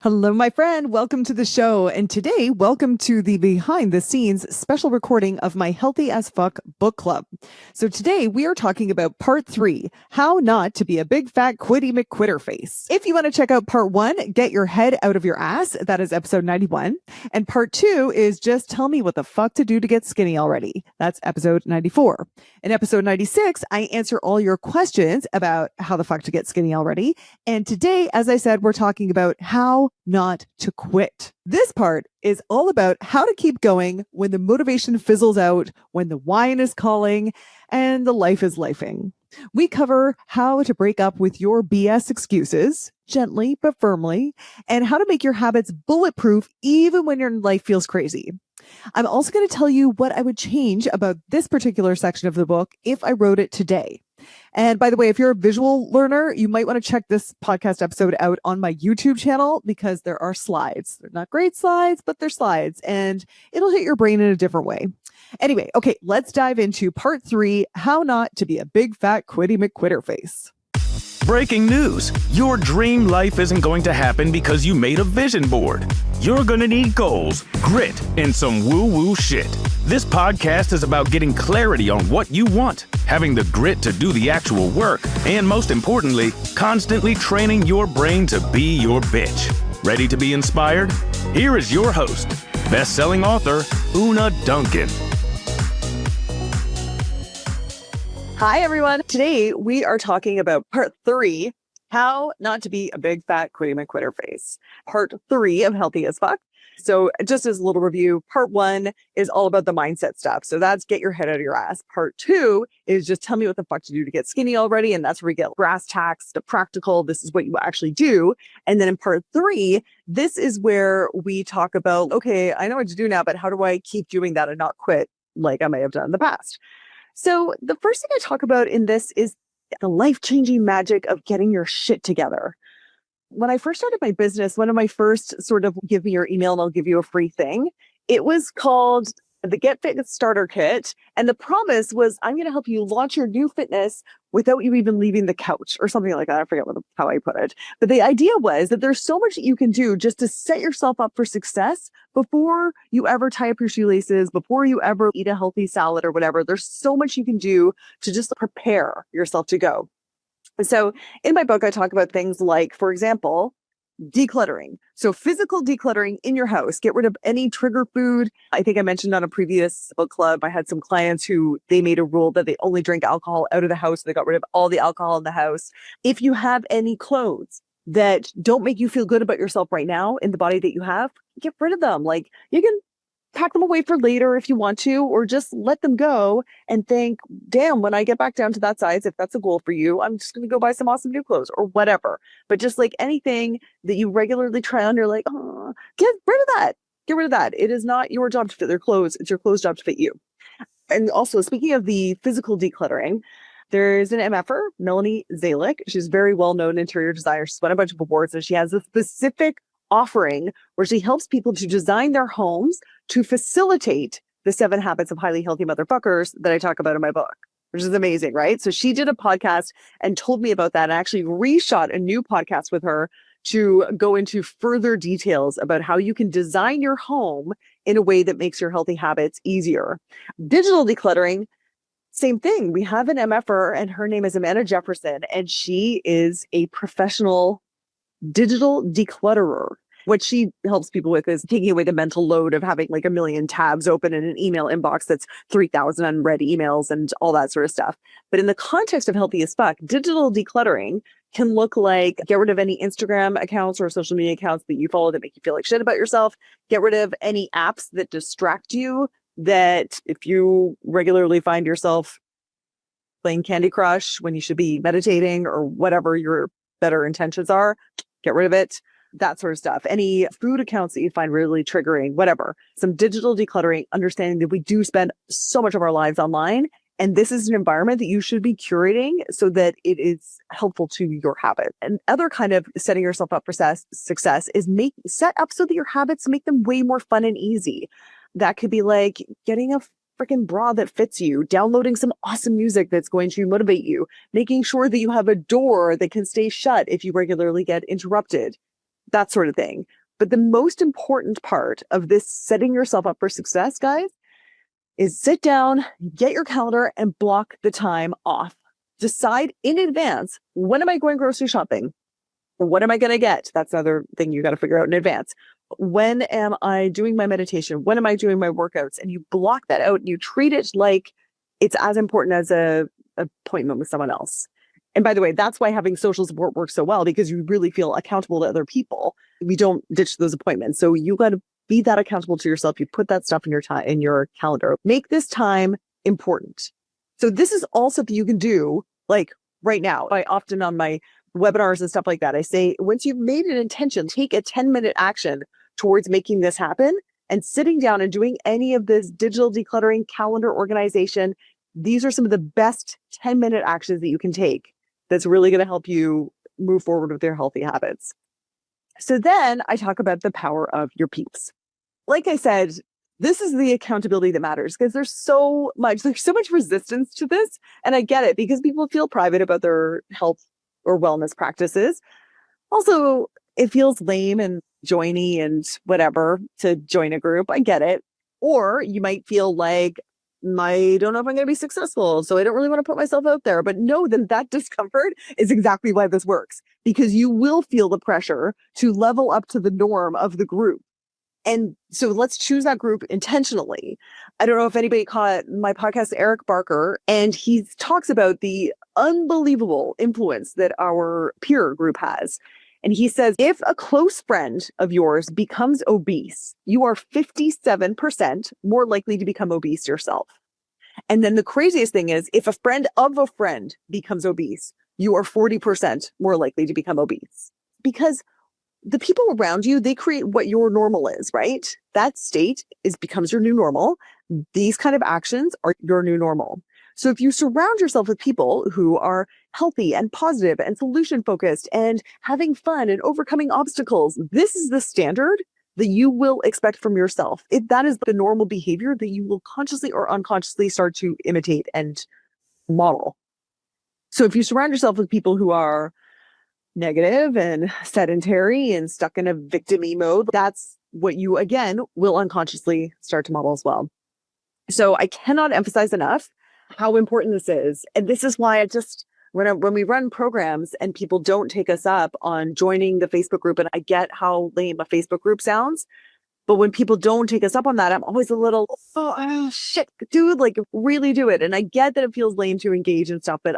Hello, my friend. Welcome to the show. And today, welcome to the behind the scenes special recording of my Healthy as Fuck book club. So today we are talking about part 3, how not to be a big fat Quitty McQuitterface. If you want to check out part 1, get your head out of your ass. That is episode 91. And part 2 is just tell me what the fuck to do to get skinny already. That's episode 94. In episode 96, I answer all your questions about how the fuck to get skinny already. And today, as I said, we're talking about how not to quit. This part is all about how to keep going when the motivation fizzles out, when the wine is calling, and the life is lifing. We cover how to break up with your BS excuses, gently but firmly, and how to make your habits bulletproof even when your life feels crazy. I'm also going to tell you what I would change about this particular section of the book if I wrote it today. And by the way, if you're a visual learner, you might want to check this podcast episode out on my YouTube channel because there are slides. They're not great slides, but they're slides and it'll hit your brain in a different way. Anyway, okay, let's dive into part 3, how not to be a big fat Quitty McQuitterface. Breaking news. Your dream life isn't going to happen because you made a vision board. You're going to need goals, grit, and some woo-woo shit. This podcast is about getting clarity on what you want, having the grit to do the actual work, and most importantly, constantly training your brain to be your bitch. Ready to be inspired? Here is your host, best-selling author, Oonagh Duncan. Hi, everyone. Today, we are talking about part 3, how not to be a big fat Quitty McQuitterface. Part 3 of Healthy as Fuck. So just as a little review, part 1 is all about the mindset stuff. So that's get your head out of your ass. Part 2 is just tell me what the fuck to do to get skinny already. And that's where we get brass tacks, the practical, this is what you actually do. And then in part 3, this is where we talk about, okay, I know what to do now, but how do I keep doing that and not quit like I may have done in the past? So the first thing I talk about in this is the life-changing magic of getting your shit together. When I first started my business, one of my first sort of give me your email and I'll give you a free thing, it was called the Get Fit Starter Kit. And the promise was I'm going to help you launch your new fitness without you even leaving the couch or something like that. I forget how I put it. But the idea was that there's so much that you can do just to set yourself up for success before you ever tie up your shoelaces, before you ever eat a healthy salad or whatever. There's so much you can do to just prepare yourself to go. So in my book, I talk about things like, for example, decluttering. So physical decluttering in your house, get rid of any trigger food. I think I mentioned on a previous book club, I had some clients who they made a rule that they only drink alcohol out of the house. They got rid of all the alcohol in the house. If you have any clothes that don't make you feel good about yourself right now in the body that you have, get rid of them. Like you can pack them away for later if you want to, or just let them go and think, damn, when I get back down to that size, if that's a goal for you, I'm just going to go buy some awesome new clothes or whatever. But just like anything that you regularly try on, you're like, oh, get rid of that. Get rid of that. It is not your job to fit their clothes. It's your clothes' job to fit you. And also, speaking of the physical decluttering, there's an MFer, Melanie Zalick. She's very well-known interior designer. She's won a bunch of awards, and she has a specific offering where she helps people to design their homes to facilitate the 7 habits of highly healthy motherfuckers that I talk about in my book, which is amazing, right? So she did a podcast and told me about that and actually reshot a new podcast with her to go into further details about how you can design your home in a way that makes your healthy habits easier. Digital decluttering, same thing. We have an MFer and her name is Amanda Jefferson, and she is a professional digital declutterer. What she helps people with is taking away the mental load of having like a million tabs open in an email inbox that's 3,000 unread emails and all that sort of stuff. But in the context of Healthy as Fuck, digital decluttering can look like get rid of any Instagram accounts or social media accounts that you follow that make you feel like shit about yourself. Get rid of any apps that distract you, that if you regularly find yourself playing Candy Crush when you should be meditating or whatever your better intentions are, get rid of it. That sort of stuff. Any food accounts that you find really triggering, whatever. Some digital decluttering, understanding that we do spend so much of our lives online. And this is an environment that you should be curating so that it is helpful to your habit. And other kind of setting yourself up for success is set up so that your habits make them way more fun and easy. That could be like getting a freaking bra that fits you, downloading some awesome music that's going to motivate you, making sure that you have a door that can stay shut if you regularly get interrupted. that sort of thing. But the most important part of this setting yourself up for success, guys, is sit down, get your calendar, and block the time off. Decide in advance, when am I going grocery shopping? What am I going to get? That's another thing you got to figure out in advance. When am I doing my meditation? When am I doing my workouts? And you block that out and you treat it like it's as important as a appointment with someone else. And by the way, that's why having social support works so well, because you really feel accountable to other people. We don't ditch those appointments. So you got to be that accountable to yourself. You put that stuff in your time, in your calendar. Make this time important. So this is all something you can do like right now. I often on my webinars and stuff like that, I say, once you've made an intention, take a 10-minute action towards making this happen and sitting down and doing any of this digital decluttering, calendar organization. These are some of the best 10-minute actions that you can take that's really going to help you move forward with your healthy habits. So then I talk about the power of your peeps. Like I said, this is the accountability that matters because there's so much resistance to this. And I get it because people feel private about their health or wellness practices. Also, it feels lame and joiny and whatever to join a group. I get it. Or you might feel like, I don't know if I'm going to be successful, so I don't really want to put myself out there. But know that discomfort is exactly why this works, because you will feel the pressure to level up to the norm of the group. And so let's choose that group intentionally. I don't know if anybody caught my podcast, Eric Barker, and he talks about the unbelievable influence that our peer group has. And he says, if a close friend of yours becomes obese, you are 57% more likely to become obese yourself. And then the craziest thing is, if a friend of a friend becomes obese, you are 40% more likely to become obese. Because the people around you, they create what your normal is, right? That state becomes your new normal. These kind of actions are your new normal. So if you surround yourself with people who are healthy and positive and solution focused and having fun and overcoming obstacles, this is the standard that you will expect from yourself. That is the normal behavior that you will consciously or unconsciously start to imitate and model. So if you surround yourself with people who are negative and sedentary and stuck in a victim-y mode, that's what you, again, will unconsciously start to model as well. So I cannot emphasize enough how important this is. And this is why when we run programs and people don't take us up on joining the Facebook group, and I get how lame a Facebook group sounds, but when people don't take us up on that, I'm always a little, oh shit, dude, like really do it. And I get that it feels lame to engage and stuff, but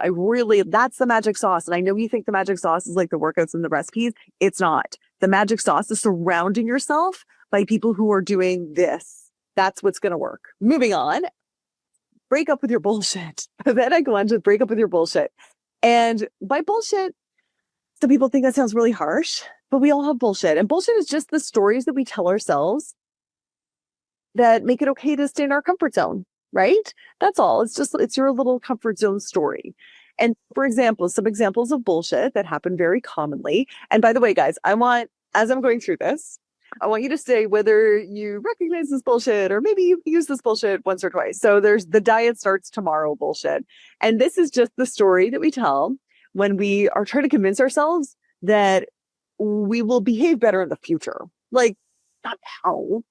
that's the magic sauce. And I know you think the magic sauce is like the workouts and the recipes. It's not. The magic sauce is surrounding yourself by people who are doing this. That's what's going to work. Moving on, break up with your bullshit. Then I go on to break up with your bullshit. And by bullshit, some people think that sounds really harsh, but we all have bullshit. And bullshit is just the stories that we tell ourselves that make it okay to stay in our comfort zone, right? That's all. It's your little comfort zone story. And for example, some examples of bullshit that happen very commonly. And by the way, guys, as I'm going through this, I want you to say whether you recognize this bullshit or maybe you've used this bullshit once or twice. So there's the diet starts tomorrow bullshit. And this is just the story that we tell when we are trying to convince ourselves that we will behave better in the future. Like, not now,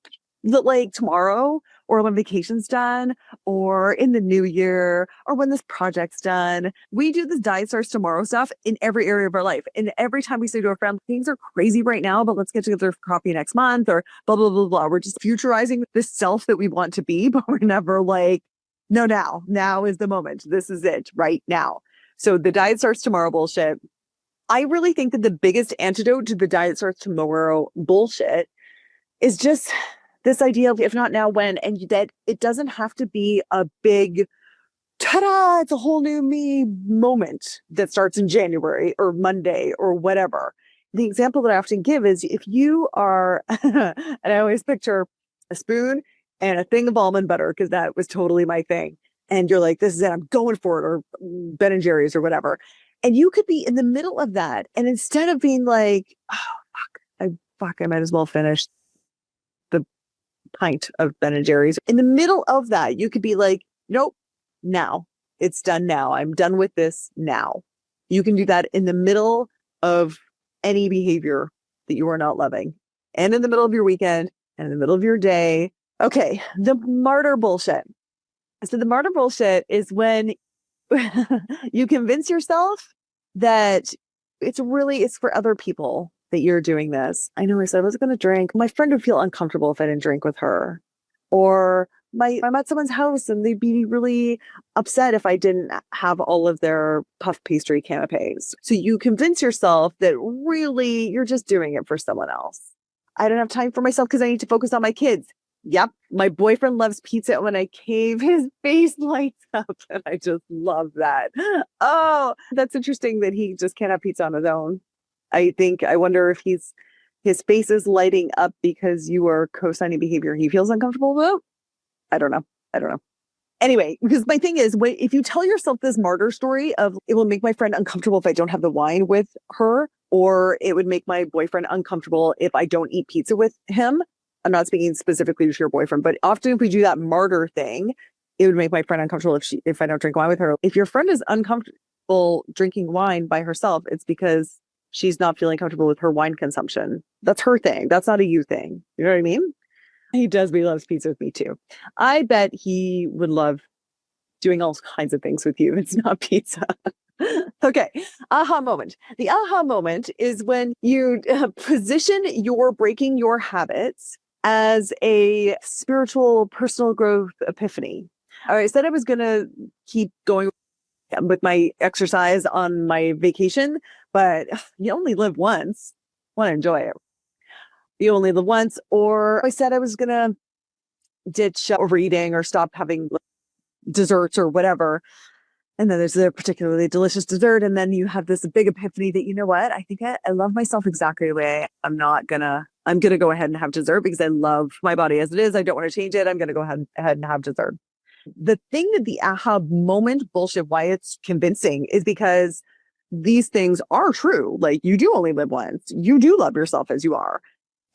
but like tomorrow, or when vacation's done, or in the new year, or when this project's done. We do this diet starts tomorrow stuff in every area of our life. And every time we say to our friend, things are crazy right now, but let's get together for coffee next month, or blah, blah, blah, blah. We're just futurizing this self that we want to be, but we're never like, no, now is the moment. This is it right now. So the diet starts tomorrow bullshit. I really think that the biggest antidote to the diet starts tomorrow bullshit is just this idea of if not now, when, and that it doesn't have to be a big, ta-da, it's a whole new me moment that starts in January or Monday or whatever. The example that I often give is if you are, and I always picture a spoon and a thing of almond butter, because that was totally my thing. And you're like, this is it, I'm going for it, or Ben and Jerry's or whatever. And you could be in the middle of that. And instead of being like, oh, I might as well finish the pint of Ben and Jerry's. In the middle of that, you could be like, nope, now. It's done now. I'm done with this now. You can do that in the middle of any behavior that you are not loving, and in the middle of your weekend and in the middle of your day. Okay, the martyr bullshit. So the martyr bullshit is when you convince yourself that it's for other people that you're doing this. I know I said I was going to drink. My friend would feel uncomfortable if I didn't drink with her. Or I'm at someone's house and they'd be really upset if I didn't have all of their puff pastry canapes. So you convince yourself that really you're just doing it for someone else. I don't have time for myself because I need to focus on my kids. Yep. My boyfriend loves pizza. When I cave, his face lights up. And I just love that. Oh, that's interesting that he just can't have pizza on his own. I wonder if his face is lighting up because you are co-signing behavior he feels uncomfortable about. I don't know. Anyway, because my thing is, if you tell yourself this martyr story of it will make my friend uncomfortable if I don't have the wine with her, or it would make my boyfriend uncomfortable if I don't eat pizza with him. I'm not speaking specifically to your boyfriend, but often if we do that martyr thing, it would make my friend uncomfortable if I don't drink wine with her. If your friend is uncomfortable drinking wine by herself, it's because she's not feeling comfortable with her wine consumption. That's her thing. That's not a you thing. You know what I mean? He does, but he loves pizza with me too. I bet he would love doing all kinds of things with you. It's not pizza. Okay. Aha moment. The aha moment is when you position your breaking your habits as a spiritual personal growth epiphany. All right, I said I was going to keep going with my exercise on my vacation, but you only live once. Want to enjoy it. You only live once. Or I said I was going to ditch overeating or stop having desserts or whatever. And then there's a particularly delicious dessert. And then you have this big epiphany that, you know what? I think I love myself exactly the way I'm going to go ahead and have dessert because I love my body as it is. I don't want to change it. I'm going to go ahead and have dessert. The thing that the aha moment bullshit, why it's convincing is because these things are true. Like you do only live once. You do love yourself as you are.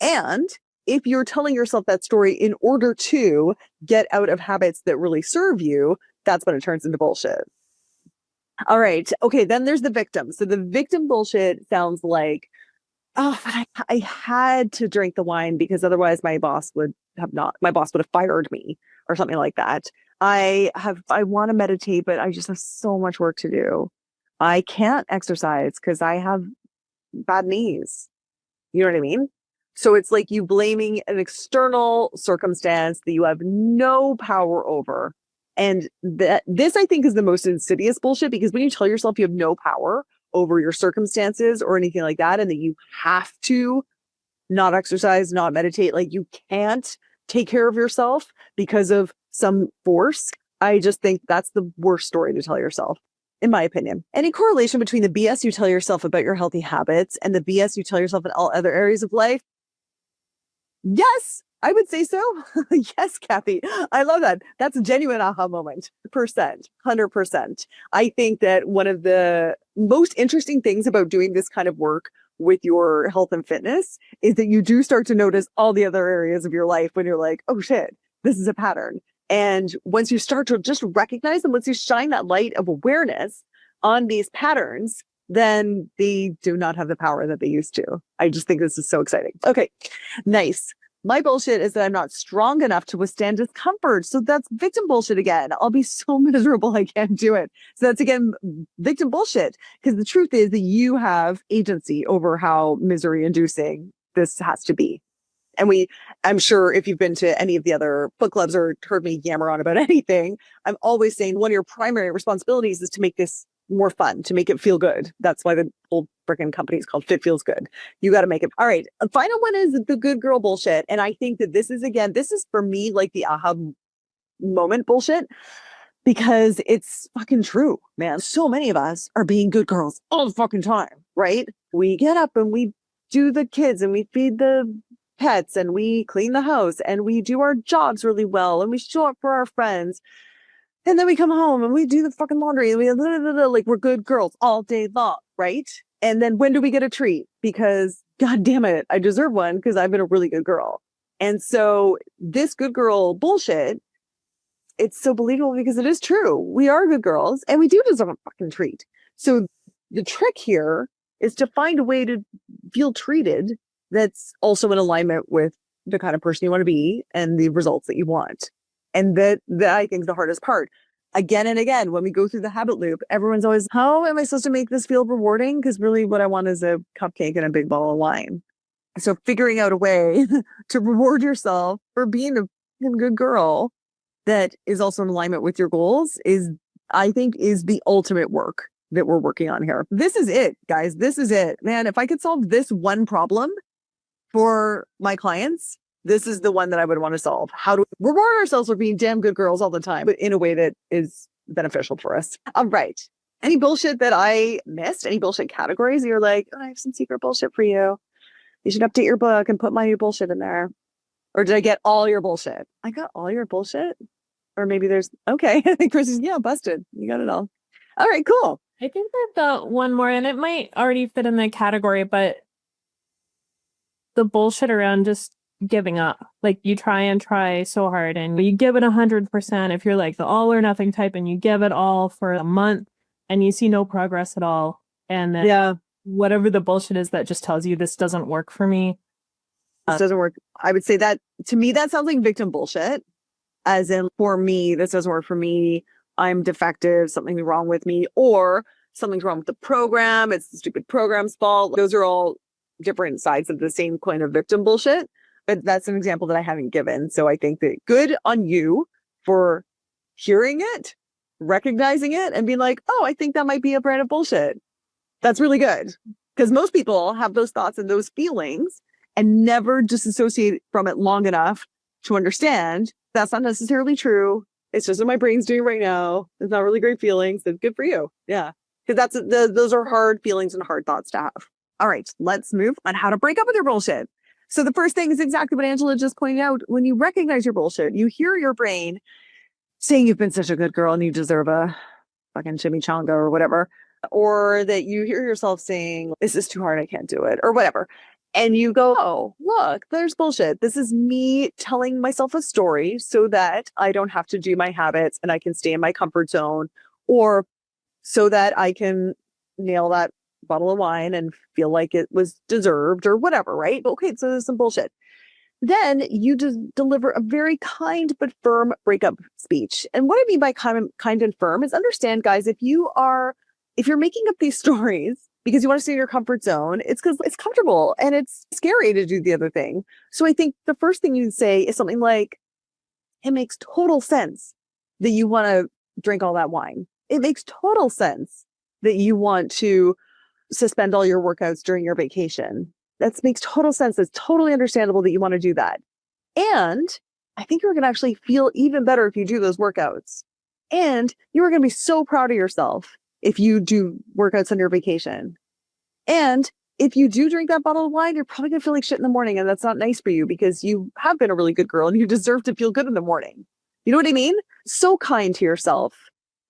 And if you're telling yourself that story in order to get out of habits that really serve you, that's when it turns into bullshit. All right. Okay. Then there's the victim. So the victim bullshit sounds like, oh, but I had to drink the wine because otherwise my boss would have fired me or something like that. I want to meditate, but I just have so much work to do. I can't exercise because I have bad knees. You know what I mean? So it's like you blaming an external circumstance that you have no power over. And this, I think, is the most insidious bullshit because when you tell yourself you have no power over your circumstances or anything like that, and that you have to not exercise, not meditate, like you can't take care of yourself because of some force, I just think that's the worst story to tell yourself, in my opinion. Any correlation between the BS you tell yourself about your healthy habits and the BS you tell yourself in all other areas of life? Yes, I would say so. Yes, Kathy. I love that. That's a genuine aha moment. 100%. I think that one of the most interesting things about doing this kind of work with your health and fitness is that you do start to notice all the other areas of your life when you're like, oh shit, this is a pattern. And once you start to just recognize them, once you shine that light of awareness on these patterns, then they do not have the power that they used to. I just think this is so exciting. Okay, nice. My bullshit is that I'm not strong enough to withstand discomfort. So that's victim bullshit again. I'll be so miserable I can't do it. So that's again, victim bullshit. Because the truth is that you have agency over how misery inducing this has to be. And I'm sure if you've been to any of the other book clubs or heard me yammer on about anything, I'm always saying one of your primary responsibilities is to make this more fun, to make it feel good. That's why the whole freaking company is called Fit Feels Good. You got to make it. All right. The final one is the good girl bullshit. And I think that this is for me like the aha moment bullshit because it's fucking true, man. So many of us are being good girls all the fucking time, right? We get up and we do the kids and we feed the pets and we clean the house and we do our jobs really well and we show up for our friends. And then we come home and we do the fucking laundry and like we're good girls all day long, right? And then when do we get a treat? Because God damn it, I deserve one because I've been a really good girl. And so this good girl bullshit, it's so believable because it is true. We are good girls and we do deserve a fucking treat. So the trick here is to find a way to feel treated that's also in alignment with the kind of person you want to be and the results that you want. And that I think is the hardest part. Again and again, when we go through the habit loop, everyone's always, how am I supposed to make this feel rewarding? Because really what I want is a cupcake and a big ball of wine. So figuring out a way to reward yourself for being a good girl that is also in alignment with your goals is, I think, is the ultimate work that we're working on here. This is it, guys. This is it. Man, if I could solve this one problem for my clients, this is the one that I would want to solve. How do we reward ourselves for being damn good girls all the time, but in a way that is beneficial for us? All right. Any bullshit that I missed? Any bullshit categories? You're like, oh, I have some secret bullshit for you. You should update your book and put my new bullshit in there. Or did I get all your bullshit? I got all your bullshit? Or maybe there's, okay. I think Chrissy's, yeah, busted. You got it all. All right, cool. I think I've got one more, and it might already fit in the category, but the bullshit around just giving up. Like, you try so hard and you give it 100%. If you're like the all or nothing type and you give it all for a month and you see no progress at all, and then whatever the bullshit is that just tells you this doesn't work for me. This doesn't work. I would say that, to me, that sounds like victim bullshit. As in, for me, this doesn't work for me. I'm defective, something's wrong with me, or something's wrong with the program. It's the stupid program's fault. Those are all different sides of the same coin of victim bullshit. But that's an example that I haven't given. So I think that good on you for hearing it, recognizing it, and being like, oh, I think that might be a brand of bullshit. That's really good. Because most people have those thoughts and those feelings and never disassociate from it long enough to understand that's not necessarily true. It's just what my brain's doing right now. It's not really great feelings. It's good for you. Yeah. Because those are hard feelings and hard thoughts to have. All right, let's move on how to break up with your bullshit. So the first thing is exactly what Angela just pointed out. When you recognize your bullshit, you hear your brain saying you've been such a good girl and you deserve a fucking chimichanga or whatever, or that you hear yourself saying, this is too hard, I can't do it, or whatever. And you go, oh, look, there's bullshit. This is me telling myself a story so that I don't have to do my habits and I can stay in my comfort zone, or so that I can nail that bottle of wine and feel like it was deserved or whatever, right? Okay, so there's some bullshit. Then you just deliver a very kind but firm breakup speech. And what I mean by kind and firm is, understand, guys, if you're making up these stories because you want to stay in your comfort zone, it's because it's comfortable and it's scary to do the other thing. So I think the first thing you say is something like, it makes total sense that you want to drink all that wine. It makes total sense that you want to suspend all your workouts during your vacation. That makes total sense. It's totally understandable that you want to do that. And I think you're going to actually feel even better if you do those workouts. And you're going to be so proud of yourself if you do workouts on your vacation. And if you do drink that bottle of wine, you're probably going to feel like shit in the morning. And that's not nice for you because you have been a really good girl and you deserve to feel good in the morning. You know what I mean? So kind to yourself.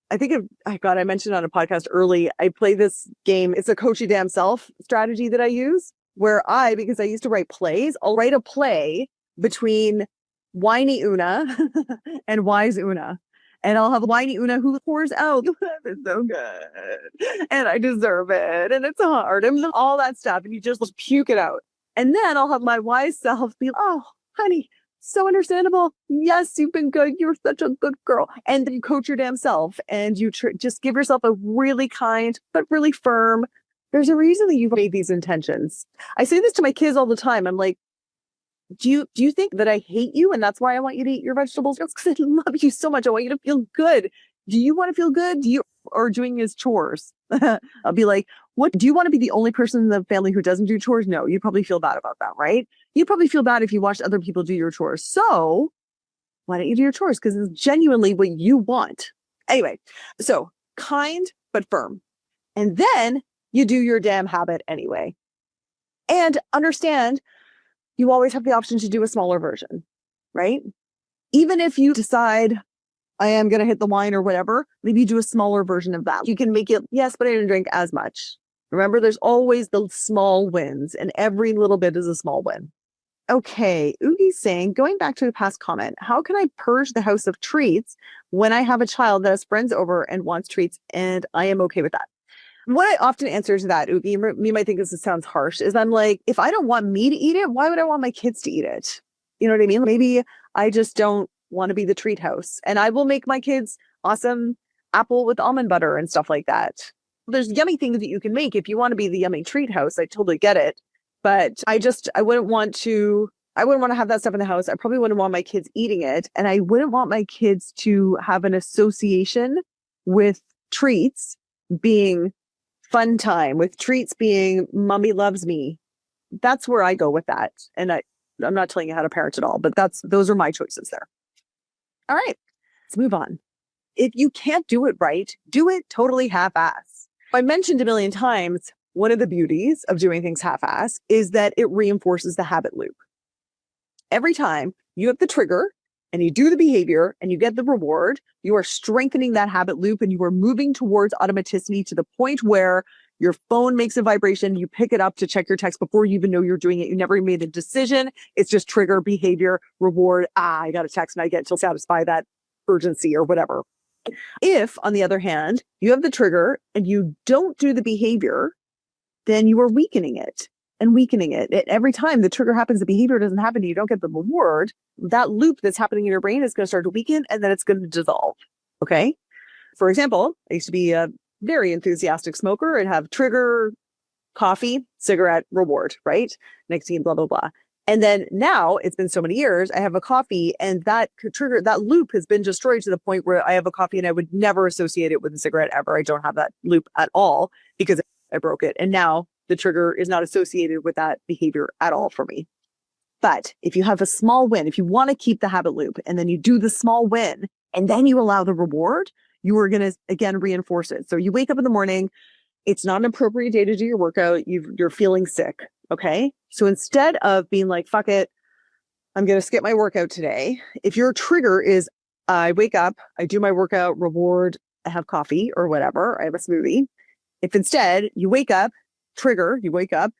I think I mentioned on a podcast early, I play this game. It's a coach your damn self strategy that I use where because I used to write plays, I'll write a play between whiny Oonagh and wise Oonagh. And I'll have whiny Oonagh who pours out, it's so good, and I deserve it, and it's hard, and all that stuff, and you just puke it out. And then I'll have my wise self be, oh, honey, so understandable. Yes, you've been good. You're such a good girl. And then you coach your damn self, and you just give yourself a really kind, but really firm, there's a reason that you've made these intentions. I say this to my kids all the time. I'm like, do you think that I hate you and that's why I want you to eat your vegetables? It's because I love you so much. I want you to feel good. Do you want to feel good? Or doing his chores? I'll be like, what, do you want to be the only person in the family who doesn't do chores? No, you probably feel bad about that, right? You probably feel bad if you watched other people do your chores. So why don't you do your chores? Because it's genuinely what you want. Anyway, so kind but firm. And then you do your damn habit anyway. And understand, you always have the option to do a smaller version, right? Even if you decide, I am going to hit the wine or whatever, maybe you do a smaller version of that. You can make it, yes, but I didn't drink as much. Remember, there's always the small wins, and every little bit is a small win. Okay, Oogie's saying, going back to the past comment, how can I purge the house of treats when I have a child that has friends over and wants treats, and I am okay with that? What I often answer to that, Oogie, you might think this sounds harsh, is I'm like, if I don't want me to eat it, why would I want my kids to eat it? You know what I mean? Maybe I just don't want to be the treat house. And I will make my kids awesome apple with almond butter and stuff like that. There's yummy things that you can make if you want to be the yummy treat house. I totally get it. But I wouldn't want to have that stuff in the house. I probably wouldn't want my kids eating it. And I wouldn't want my kids to have an association with treats being fun time, with treats being mommy loves me. That's where I go with that. And I'm not telling you how to parent at all, but those are my choices there. All right, let's move on. If you can't do it right, do it totally half-ass. I mentioned a million times, one of the beauties of doing things half-ass is that it reinforces the habit loop. Every time you have the trigger and you do the behavior and you get the reward, you are strengthening that habit loop and you are moving towards automaticity to the point where your phone makes a vibration, you pick it up to check your text before you even know you're doing it. You never made a decision. It's just trigger, behavior, reward. I got a text and I get to satisfy that urgency or whatever. If, on the other hand, you have the trigger and you don't do the behavior, then you are weakening it and weakening it. Every time the trigger happens, the behavior doesn't happen, you don't get the reward, that loop that's happening in your brain is going to start to weaken and then it's going to dissolve. Okay. For example, I used to be a very enthusiastic smoker and have trigger, coffee, cigarette, reward, right? Nicotine, blah, blah, blah. And then now it's been so many years, I have a coffee and that trigger, that loop has been destroyed to the point where I have a coffee and I would never associate it with a cigarette ever. I don't have that loop at all because I broke it. And now the trigger is not associated with that behavior at all for me. But if you have a small win, if you want to keep the habit loop and then you do the small win and then you allow the reward, you are going to, again, reinforce it. So you wake up in the morning, it's not an appropriate day to do your workout. You're feeling sick. Okay. So instead of being like, fuck it, I'm going to skip my workout today. If your trigger is, I wake up, I do my workout, reward, I have coffee or whatever, I have a smoothie. If instead you wake up, trigger, you wake up,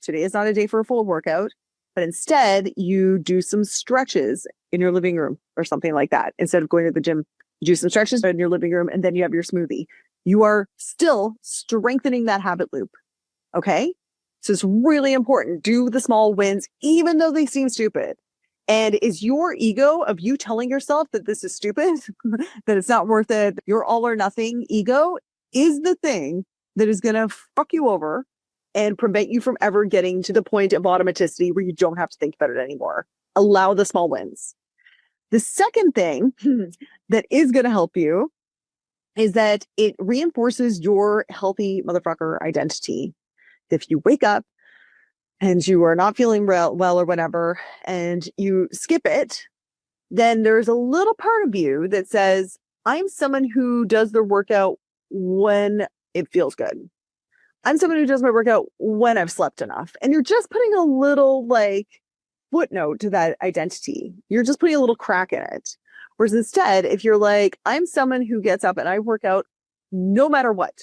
today is not a day for a full workout, but instead you do some stretches in your living room or something like that. Instead of going to the gym, you do some stretches in your living room and then you have your smoothie. You are still strengthening that habit loop. Okay. So it's really important. Do the small wins, even though they seem stupid. And is your ego of you telling yourself that this is stupid, that it's not worth it, your all or nothing ego is the thing that is going to fuck you over and prevent you from ever getting to the point of automaticity where you don't have to think about it anymore. Allow the small wins. The second thing that is going to help you is that it reinforces your healthy motherfucker identity. If you wake up and you are not feeling well or whatever, and you skip it, then there's a little part of you that says, I'm someone who does their workout when it feels good. I'm someone who does my workout when I've slept enough. And you're just putting a little like footnote to that identity. You're just putting a little crack in it. Whereas instead, if you're like, I'm someone who gets up and I work out no matter what.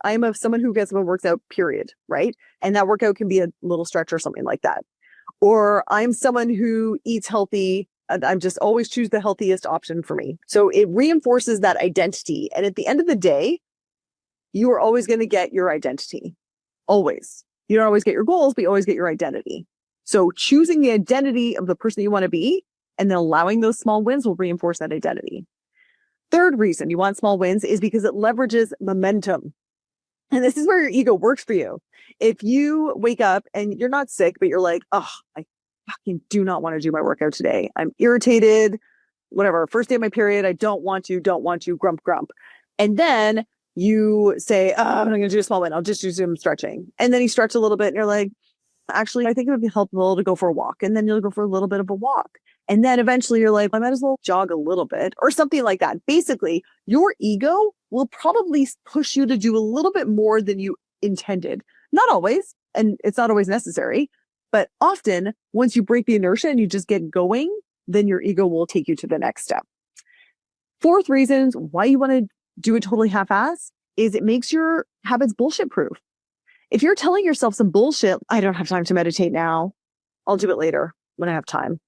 I'm someone who gets up and works out, period, right? And that workout can be a little stretch or something like that. Or I'm someone who eats healthy. I'm just always choose the healthiest option for me. So it reinforces that identity. And at the end of the day, you are always going to get your identity. Always. You don't always get your goals, but you always get your identity. So choosing the identity of the person you want to be and then allowing those small wins will reinforce that identity. Third reason you want small wins is because it leverages momentum. And this is where your ego works for you. If you wake up and you're not sick, but you're like, oh, I fucking do not want to do my workout today. I'm irritated, whatever. First day of my period, I don't want to, grump. And then you say, oh, I'm going to do a small win. I'll just do some stretching. And then you stretch a little bit and you're like, actually, I think it would be helpful to go for a walk. And then you'll go for a little bit of a walk. And then eventually you're like, I might as well jog a little bit or something like that. Basically, your ego will probably push you to do a little bit more than you intended. Not always, and it's not always necessary, but often once you break the inertia and you just get going, then your ego will take you to the next step. Fourth reasons why you want to do it totally half-ass is it makes your habits bullshit proof. If you're telling yourself some bullshit, I don't have time to meditate now. I'll do it later when I have time.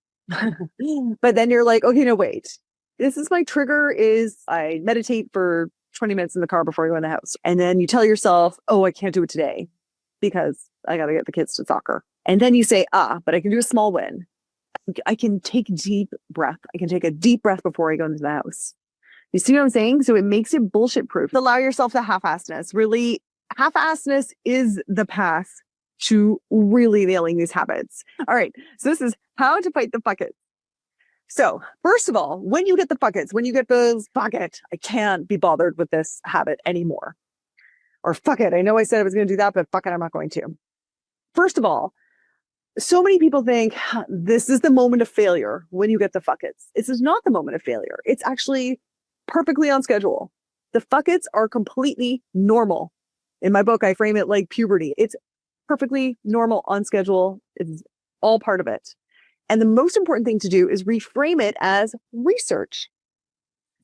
But then you're like, okay, no, wait. This is my trigger is I meditate for 20 minutes in the car before you go in the house. And then you tell yourself, oh, I can't do it today because I got to get the kids to soccer. And then you say, but I can do a small win. I can take deep breath. I can take a deep breath before I go into the house. You see what I'm saying? So it makes it bullshit proof. Allow yourself to half-assedness. Really, half-assedness is the path to really nailing these habits. All right. So this is how to fight the fuck it. So first of all, when you get the fuck it's, when you get those fuck it, I can't be bothered with this habit anymore. Or fuck it, I know I said I was going to do that, but fuck it, I'm not going to. First of all, so many people think this is the moment of failure when you get the fuck it's. This is not the moment of failure. It's actually perfectly on schedule. The fuck it's are completely normal. In my book, I frame it like puberty. It's perfectly normal, on schedule. It's all part of it. And the most important thing to do is reframe it as research.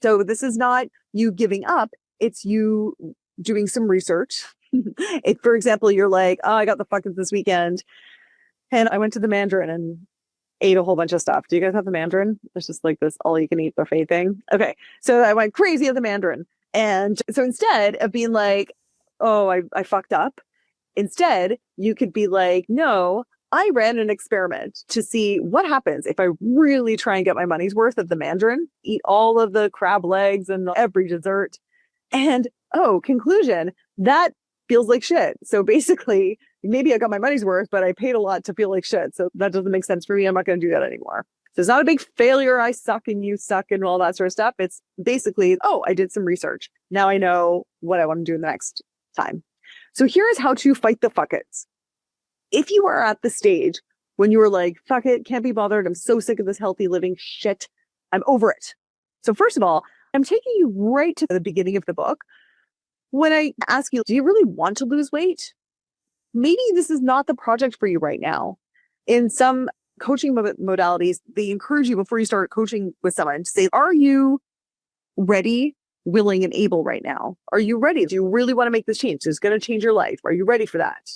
So this is not you giving up. It's you doing some research. If, for example, you're like, oh, I got the fuck it's this weekend and I went to the Mandarin and ate a whole bunch of stuff. Do you guys have the Mandarin? It's just like this all you can eat buffet thing. Okay. So I went crazy at the Mandarin. And so instead of being like, oh, I fucked up, instead you could be like, no, I ran an experiment to see what happens if I really try and get my money's worth at the Mandarin, eat all of the crab legs and every dessert. And conclusion, that feels like shit. So basically, maybe I got my money's worth, but I paid a lot to feel like shit. So that doesn't make sense for me. I'm not going to do that anymore. So it's not a big failure. I suck and you suck and all that sort of stuff. It's basically, I did some research. Now I know what I want to do the next time. So here is how to fight the fuck it's. If you are at the stage when you were like, fuck it, can't be bothered. I'm so sick of this healthy living shit. I'm over it. So first of all, I'm taking you right to the beginning of the book. When I ask you, do you really want to lose weight? Maybe this is not the project for you right now. In some coaching modalities, they encourage you before you start coaching with someone to say, are you ready, willing, and able right now? Are you ready? Do you really want to make this change? It's going to change your life. Are you ready for that?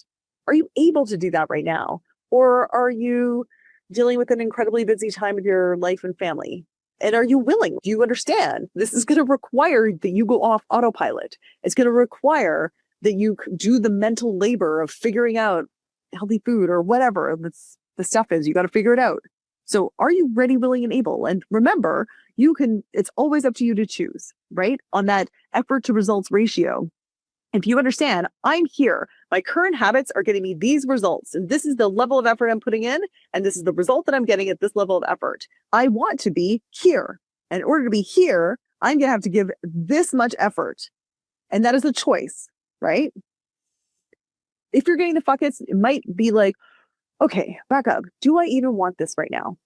Are you able to do that right now? Or are you dealing with an incredibly busy time of your life and family? And are you willing? Do you understand? This is going to require that you go off autopilot. It's going to require that you do the mental labor of figuring out healthy food or whatever the stuff is. You got to figure it out. So are you ready, willing, and able? And remember, it's always up to you to choose, right? On that effort to results ratio. If you understand, I'm here. My current habits are getting me these results. And this is the level of effort I'm putting in. And this is the result that I'm getting at this level of effort. I want to be here. And in order to be here, I'm going to have to give this much effort. And that is a choice, right? If you're getting the fuck it's, it might be like, okay, back up. Do I even want this right now?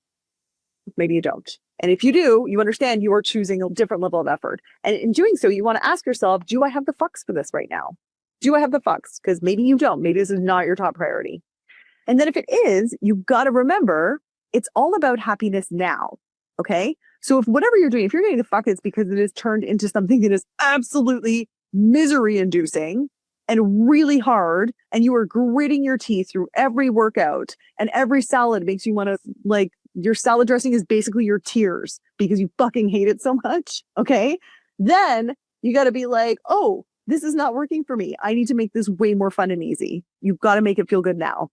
Maybe you don't. And if you do, you understand you are choosing a different level of effort. And in doing so, you want to ask yourself, do I have the fucks for this right now? Do I have the fucks? Because maybe you don't. Maybe this is not your top priority. And then if it is, you've got to remember, it's all about happiness now. Okay? So if whatever you're doing, if you're getting the fuck, it's because it is turned into something that is absolutely misery inducing and really hard, and you are gritting your teeth through every workout, and every salad makes you want to your salad dressing is basically your tears because you fucking hate it so much. Okay. Then you got to be like, oh, this is not working for me. I need to make this way more fun and easy. You've got to make it feel good now.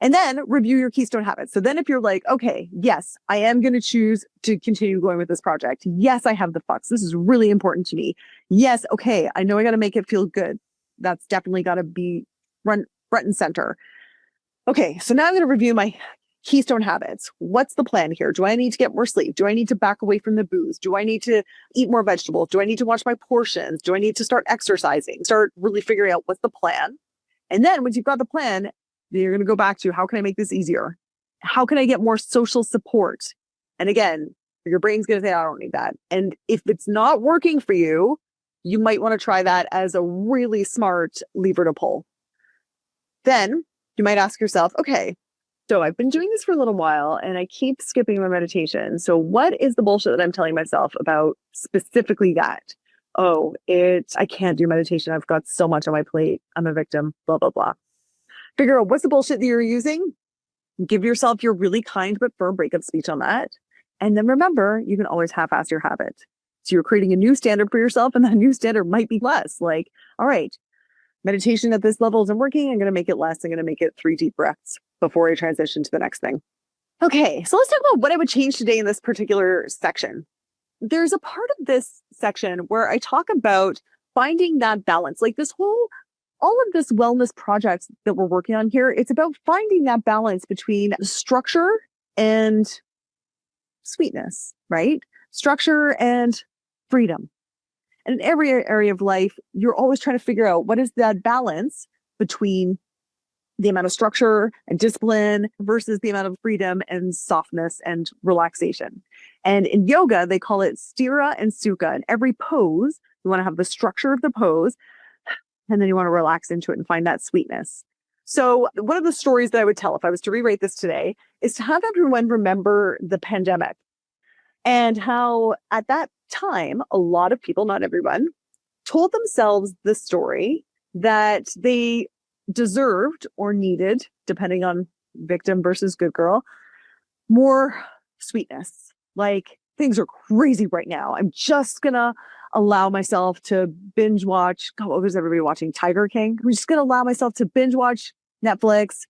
And then review your keystone habits. So then if you're like, okay, yes, I am going to choose to continue going with this project. Yes, I have the fucks. This is really important to me. Yes. Okay. I know I got to make it feel good. That's definitely got to be front and center. Okay. So now I'm going to review my keystone habits. What's the plan here? Do I need to get more sleep? Do I need to back away from the booze? Do I need to eat more vegetables? Do I need to watch my portions? Do I need to start exercising? Start really figuring out what's the plan. And then once you've got the plan, then you're going to go back to, how can I make this easier? How can I get more social support? And again, your brain's going to say, I don't need that. And if it's not working for you, you might want to try that as a really smart lever to pull. Then you might ask yourself, okay, so I've been doing this for a little while and I keep skipping my meditation. So what is the bullshit that I'm telling myself about specifically that? I can't do meditation. I've got so much on my plate. I'm a victim, blah, blah, blah. Figure out what's the bullshit that you're using. Give yourself your really kind but firm breakup speech on that. And then remember, you can always half-ass your habit. So you're creating a new standard for yourself, and that new standard might be less. Like, all right, meditation at this level isn't working. I'm going to make it less. I'm going to make it 3 deep breaths before I transition to the next thing. Okay, so let's talk about what I would change today in this particular section. There's a part of this section where I talk about finding that balance. Like all of this wellness projects that we're working on here, it's about finding that balance between structure and sweetness, right? Structure and freedom. And in every area of life, you're always trying to figure out what is that balance between the amount of structure and discipline versus the amount of freedom and softness and relaxation. And in yoga, they call it stira and sukha. In every pose, you want to have the structure of the pose, and then you want to relax into it and find that sweetness. So one of the stories that I would tell if I was to rewrite this today is to have everyone remember the pandemic and how at that time, a lot of people, not everyone, told themselves the story that they deserved or needed, depending on victim versus good girl, more sweetness. Like, things are crazy right now. I'm just going to allow myself to binge watch. God, what was everybody watching? Tiger King? I'm just going to allow myself to binge watch Netflix,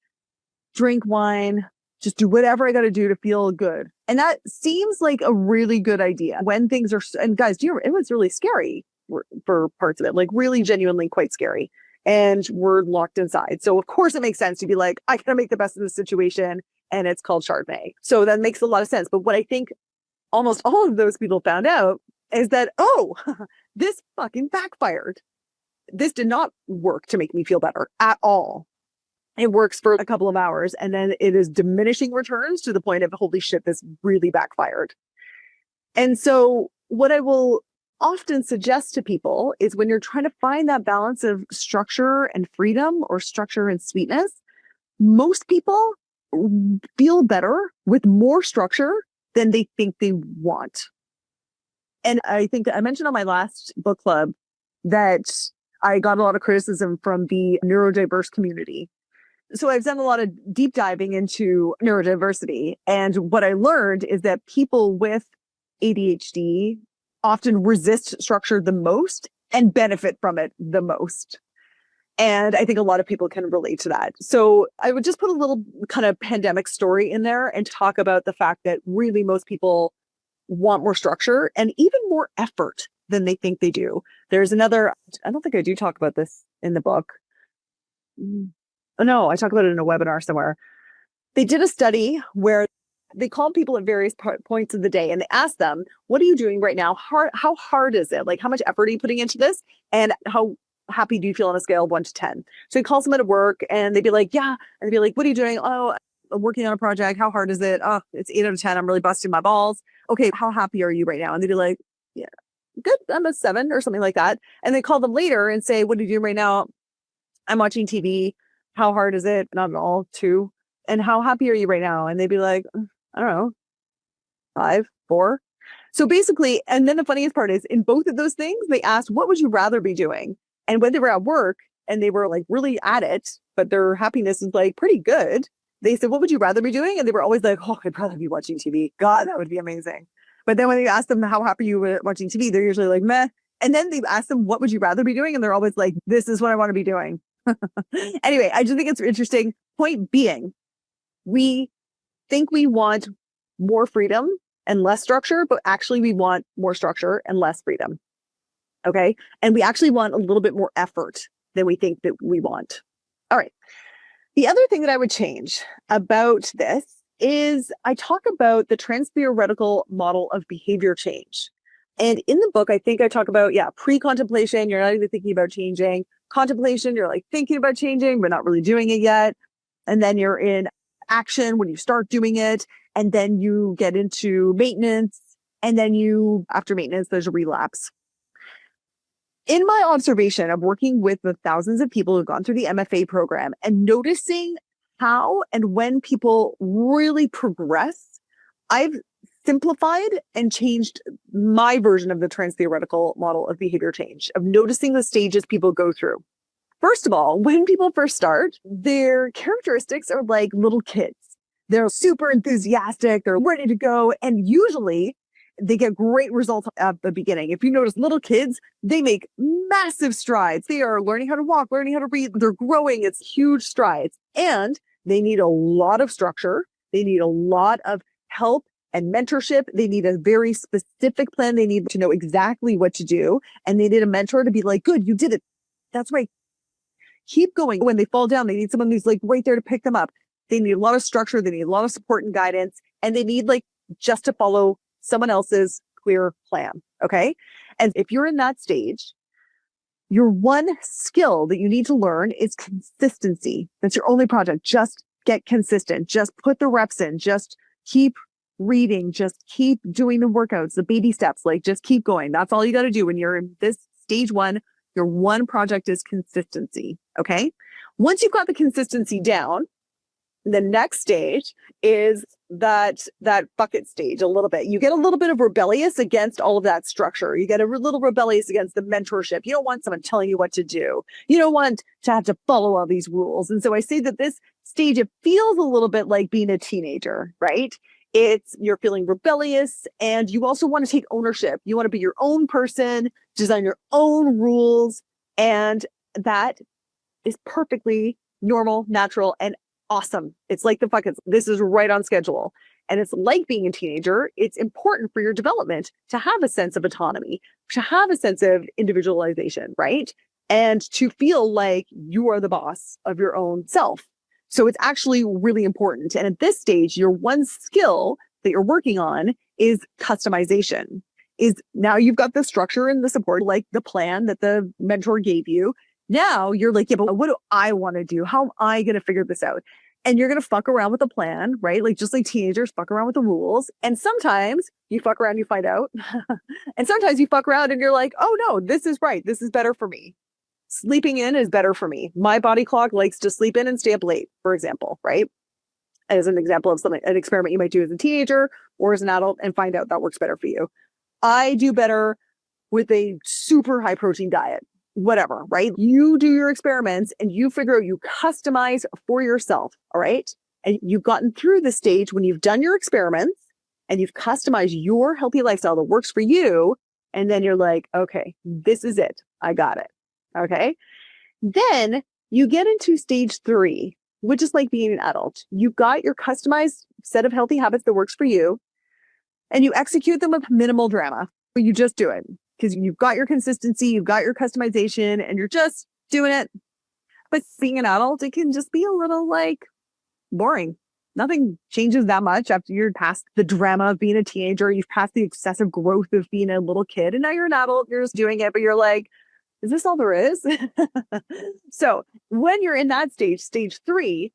drink wine, just do whatever I got to do to feel good. And that seems like a really good idea when things are, and guys, it was really scary for parts of it, like really genuinely quite scary. And we're locked inside. So of course it makes sense to be like, I gotta make the best of the situation. And it's called Chardonnay. So that makes a lot of sense. But what I think almost all of those people found out is that, oh, this fucking backfired. This did not work to make me feel better at all. It works for a couple of hours and then it is diminishing returns to the point of, holy shit, this really backfired. And so what I will often suggest to people is when you're trying to find that balance of structure and freedom or structure and sweetness, most people feel better with more structure than they think they want. And I think I mentioned on my last book club that I got a lot of criticism from the neurodiverse community. So I've done a lot of deep diving into neurodiversity. And what I learned is that people with ADHD often resist structure the most and benefit from it the most. And I think a lot of people can relate to that. So I would just put a little kind of pandemic story in there and talk about the fact that really most people want more structure and even more effort than they think they do. There's another, I don't think I do talk about this in the book. Oh, no, I talk about it in a webinar somewhere. They did a study where they called people at various points of the day and they asked them, what are you doing right now? How hard is it? Like, how much effort are you putting into this? And how happy do you feel on a scale of 1 to 10? So he calls them at work and they'd be like, yeah. And they'd be like, what are you doing? Oh, I'm working on a project. How hard is it? Oh, it's 8 out of 10. I'm really busting my balls. Okay, how happy are you right now? And they'd be like, yeah, good. I'm a 7 or something like that. And they call them later and say, what are you doing right now? I'm watching TV. How hard is it? Not at all. 2. And how happy are you right now? And they'd be like, I don't know, 5, 4. So basically, and then the funniest part is in both of those things, they asked, what would you rather be doing? And when they were at work and they were like really at it, but their happiness is like pretty good, they said, what would you rather be doing? And they were always like, oh, I'd rather be watching TV. God, that would be amazing. But then when you ask them how happy you were watching TV, they're usually like, meh. And then they ask them, what would you rather be doing? And they're always like, this is what I want to be doing. Anyway, I just think it's interesting. Point being, we think we want more freedom and less structure, but actually we want more structure and less freedom. Okay. And we actually want a little bit more effort than we think that we want. All right. The other thing that I would change about this is I talk about the trans-theoretical model of behavior change. And in the book, I think I talk about, pre-contemplation, you're not even thinking about changing. Contemplation, you're like thinking about changing, but not really doing it yet. And then you're in action when you start doing it. And then you get into maintenance. And then after maintenance, there's a relapse. In my observation of working with the thousands of people who've gone through the MFA program and noticing how and when people really progress, I've simplified and changed my version of the trans-theoretical model of behavior change, of noticing the stages people go through. First of all, when people first start, their characteristics are like little kids. They're super enthusiastic, they're ready to go. And usually They get great results at the beginning. If you notice little kids, they make massive strides. They are learning how to walk, learning how to read. They're growing. It's huge strides. And they need a lot of structure. They need a lot of help and mentorship. They need a very specific plan. They need to know exactly what to do. And they need a mentor to be like, good, you did it. That's right. Keep going. When they fall down, they need someone who's like right there to pick them up. They need a lot of structure. They need a lot of support and guidance. And they need like just to follow someone else's clear plan. Okay. And if you're in that stage, your one skill that you need to learn is consistency. That's your only project. Just get consistent. Just put the reps in. Just keep reading. Just keep doing the workouts, the baby steps, like just keep going. That's all you got to do when you're in this stage one. Your one project is consistency. Okay. Once you've got the consistency down, the next stage is that bucket stage a little bit. You get a little bit of rebellious against all of that structure. You get a little rebellious against the mentorship. You don't want someone telling you what to do. You don't want to have to follow all these rules. And so I say that this stage, it feels a little bit like being a teenager, right? You're feeling rebellious and you also want to take ownership. You want to be your own person, design your own rules. And that is perfectly normal, natural, and awesome. It's like the buckets. This is right on schedule. And it's like being a teenager. It's important for your development to have a sense of autonomy, to have a sense of individualization, right? And to feel like you are the boss of your own self. So it's actually really important. And at this stage, your one skill that you're working on is customization. Is now you've got the structure and the support, like the plan that the mentor gave you. Now you're like, yeah, but what do I want to do? How am I going to figure this out? And you're going to fuck around with the plan, right? Like just like teenagers fuck around with the rules. And sometimes you fuck around, you find out. And sometimes you fuck around and you're like, oh no, this is right. This is better for me. Sleeping in is better for me. My body clock likes to sleep in and stay up late, for example, right? As an example of something, an experiment you might do as a teenager or as an adult and find out that works better for you. I do better with a super high protein diet. Whatever, right? You do your experiments and you figure out, you customize for yourself. All right. And you've gotten through the stage when you've done your experiments and you've customized your healthy lifestyle that works for you. And then you're like, okay, this is it. I got it. Okay. Then you get into stage 3, which is like being an adult. You've got your customized set of healthy habits that works for you and you execute them with minimal drama. You just do it. Because you've got your consistency, you've got your customization, and you're just doing it. But being an adult, it can just be a little like boring. Nothing changes that much after you're past the drama of being a teenager. You've passed the excessive growth of being a little kid. And now you're an adult, you're just doing it, but you're like, is this all there is? So when you're in that stage 3,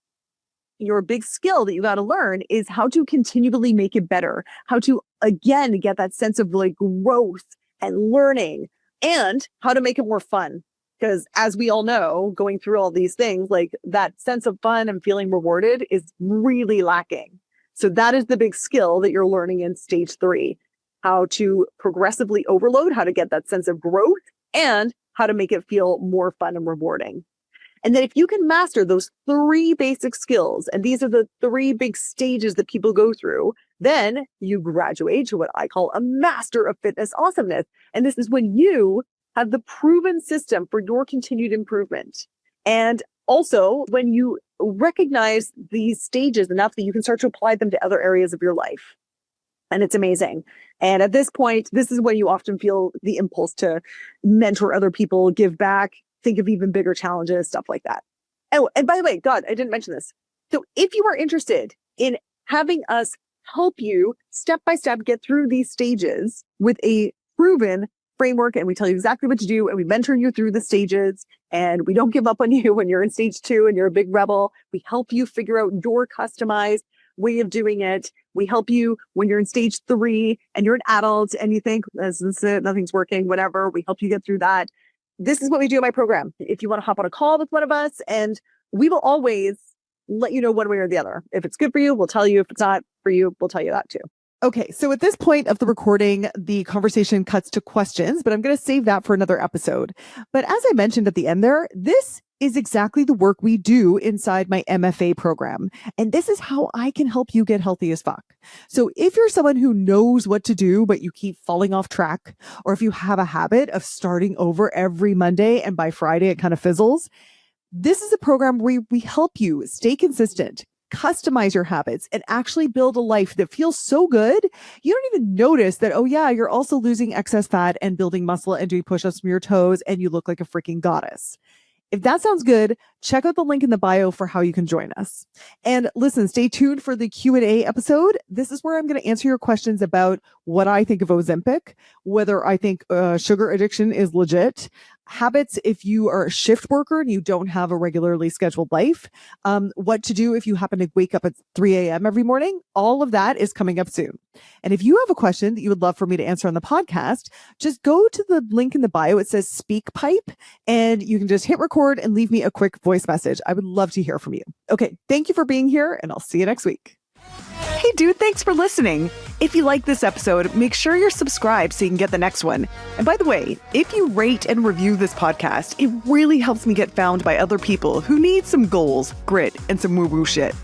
your big skill that you got to learn is how to continually make it better. How to, again, get that sense of like growth and learning, and how to make it more fun. Because as we all know, going through all these things, like that sense of fun and feeling rewarded is really lacking. So that is the big skill that you're learning in stage 3, how to progressively overload, how to get that sense of growth, and how to make it feel more fun and rewarding. And then if you can master those 3 basic skills, and these are the 3 big stages that people go through, then you graduate to what I call a master of fitness awesomeness. And this is when you have the proven system for your continued improvement. And also when you recognize these stages enough that you can start to apply them to other areas of your life. And it's amazing. And at this point, this is when you often feel the impulse to mentor other people, give back, think of even bigger challenges, stuff like that. Oh, and by the way, God, I didn't mention this. So if you are interested in having us help you step by step get through these stages with a proven framework, and we tell you exactly what to do, and we mentor you through the stages, and we don't give up on you when you're in stage 2 and you're a big rebel. We help you figure out your customized way of doing it. We help you when you're in stage 3 and you're an adult and you think, this is it, nothing's working, whatever. We help you get through that. This is what we do in my program. If you want to hop on a call with one of us, and we will always let you know one way or the other. If it's good for you, we'll tell you. If it's not for you, we'll tell you that too. Okay, so at this point of the recording, the conversation cuts to questions, but I'm going to save that for another episode. But as I mentioned at the end there, this is exactly the work we do inside my MFA program. And this is how I can help you get healthy as fuck. So if you're someone who knows what to do, but you keep falling off track, or if you have a habit of starting over every Monday and by Friday it kind of fizzles, this is a program where we help you stay consistent, customize your habits, and actually build a life that feels so good, you don't even notice that, oh yeah, you're also losing excess fat and building muscle and doing push-ups from your toes, and you look like a freaking goddess. If that sounds good, check out the link in the bio for how you can join us. And listen, stay tuned for the Q&A episode. This is where I'm going to answer your questions about what I think of Ozempic, whether I think sugar addiction is legit, habits if you are a shift worker and you don't have a regularly scheduled life, what to do if you happen to wake up at 3 a.m. every morning. All of that is coming up soon. And if you have a question that you would love for me to answer on the podcast, just go to the link in the bio. It says Speak Pipe, and you can just hit record and leave me a quick voice message. I would love to hear from you. Okay, thank you for being here, and I'll see you next week. Hey dude, thanks for listening. If you like this episode, make sure you're subscribed so you can get the next one. And by the way, if you rate and review this podcast, it really helps me get found by other people who need some goals, grit, and some woo-woo shit.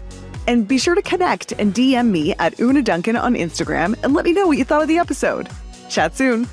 And be sure to connect and DM me at Oonagh Duncan on Instagram and let me know what you thought of the episode. Chat soon.